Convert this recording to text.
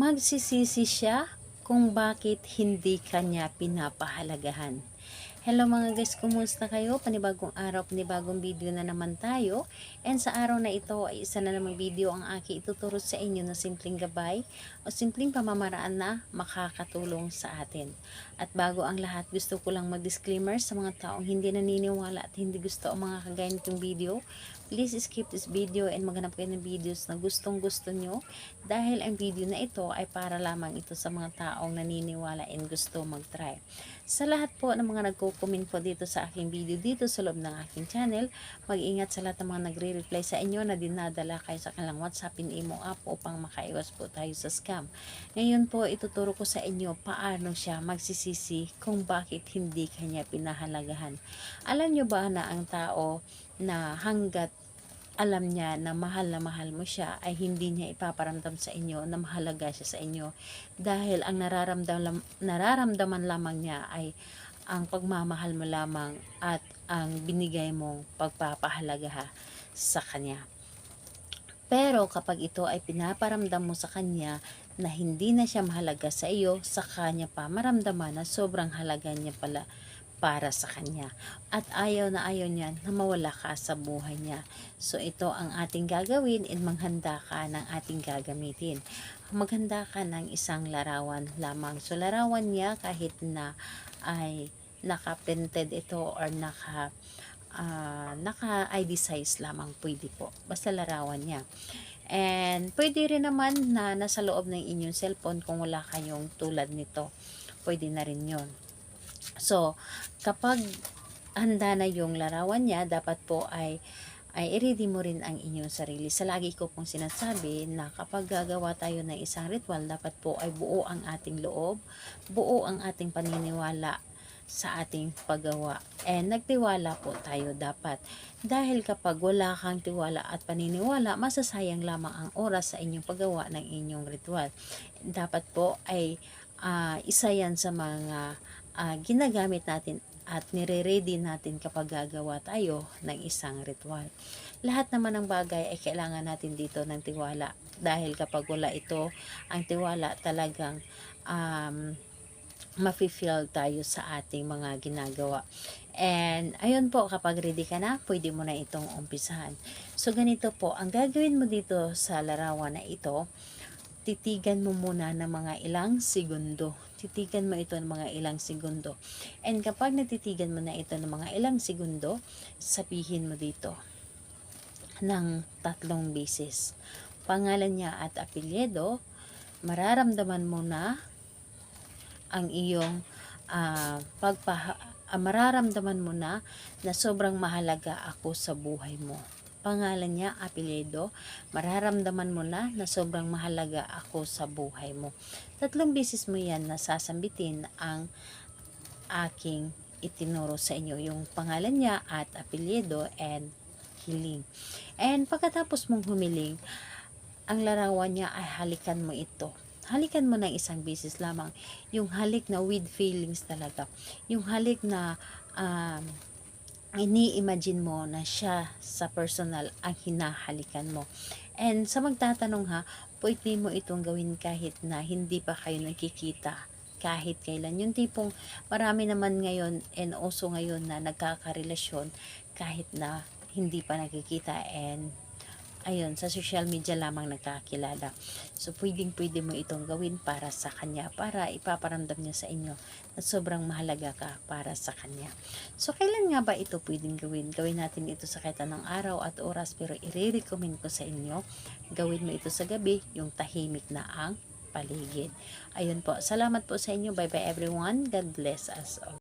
Magsisisi siya kung bakit hindi kanya pinapahalagahan. Hello mga guys, kumusta kayo? Panibagong araw, panibagong video na naman tayo. And sa araw na ito ay isa na namang video ang aking ituturo sa inyo na simpleng gabay o simpleng pamamaraan na makakatulong sa atin. At bago ang lahat, gusto ko lang mag-disclaimer sa mga taong hindi naniniwala at hindi gusto ang mga kagaya nitong video. Please skip this video and maghanap kayo ng videos na gustong gusto nyo dahil ang video na ito ay para lamang ito sa mga taong naniniwala and gusto mag-try. Sa lahat po ng mga nagko-comment po dito sa aking video dito sa loob ng aking channel, mag-ingat sa lahat ng mga nagre-reply sa inyo na dinadala kayo sa kanilang WhatsApp and Imo app upang makaiwas po tayo sa scam. Ngayon po ituturo ko sa inyo paano siya magsisisi kung bakit hindi kanya pinahalagahan. Alam nyo ba na ang tao na hanggat alam niya na mahal mo siya ay hindi niya ipaparamdam sa inyo na mahalaga siya sa inyo dahil ang nararamdaman lamang niya ay ang pagmamahal mo lamang at ang binigay mong pagpapahalaga sa kanya. Pero kapag ito ay pinaparamdam mo sa kanya na hindi na siya mahalaga sa iyo, sa kanya pa maramdaman na sobrang halaga niya pala para sa kanya. At ayaw niya na mawala ka sa buhay niya. So ito ang ating gagawin and maghanda ka ng ating gagamitin. Maghanda ka ng isang larawan lamang. So larawan niya kahit na ay naka-printed ito or naka-ID size lamang pwede po. Basta larawan niya. And pwede rin naman na nasa loob ng inyong cellphone kung wala kayong tulad nito. Pwede na rin yon. So, kapag handa na yung larawan niya, dapat po ay i-ready mo rin ang inyong sarili. Sa lagi ko pong sinasabi na kapag gagawa tayo ng isang ritual, dapat po ay buo ang ating loob, buo ang ating paniniwala sa ating paggawa. And nagtiwala po tayo dapat. Dahil kapag wala kang tiwala at paniniwala, masasayang lamang ang oras sa inyong paggawa ng inyong ritual. Dapat po ay isa yan sa mga ginagamit natin at nire-ready natin kapag gagawa tayo ng isang ritual. Lahat naman ng bagay ay kailangan natin dito ng tiwala dahil kapag wala ito, ang tiwala talagang mafe-feel tayo sa ating mga ginagawa. And ayun po, kapag ready ka na, pwede mo na itong umpisahan. So ganito po, ang gagawin mo dito sa larawan na ito, titigan mo muna ng mga ilang segundo. Titigan mo ito ng mga ilang segundo. And kapag natitigan mo na ito ng mga ilang segundo, sabihin mo dito ng 3 beses. Pangalan niya at apelyido, mararamdaman mo na ang iyong mararamdaman mo na sobrang mahalaga ako sa buhay mo. Pangalan niya, apelyido, mararamdaman mo na sobrang mahalaga ako sa buhay mo. 3 beses mo yan nasasambitin ang aking itinuro sa inyo. Yung pangalan niya at apelyido and hiling. And pagkatapos mong humiling, ang larawan niya ay halikan mo ito. Halikan mo ng 1 beses lamang. Yung halik na with feelings talaga. Yung halik na ini-imagine mo na siya sa personal ang hinahalikan mo. And sa magtatanong ha, pwede mo itong gawin kahit na hindi pa kayo nagkikita. Kahit kailan. Yung tipong marami naman ngayon and also ngayon na nagkakarelasyon kahit na hindi pa nagkikita and ayun, sa social media lamang nagkakilala. So, pwede mo itong gawin para sa kanya, para ipaparamdam niya sa inyo na sobrang mahalaga ka para sa kanya. So, kailan nga ba ito pwedeng gawin? Gawin natin ito sa kahit anong araw at oras, pero i-recommend ko sa inyo, gawin mo ito sa gabi, yung tahimik na ang paligid. Ayun po, salamat po sa inyo. Bye-bye everyone. God bless us all.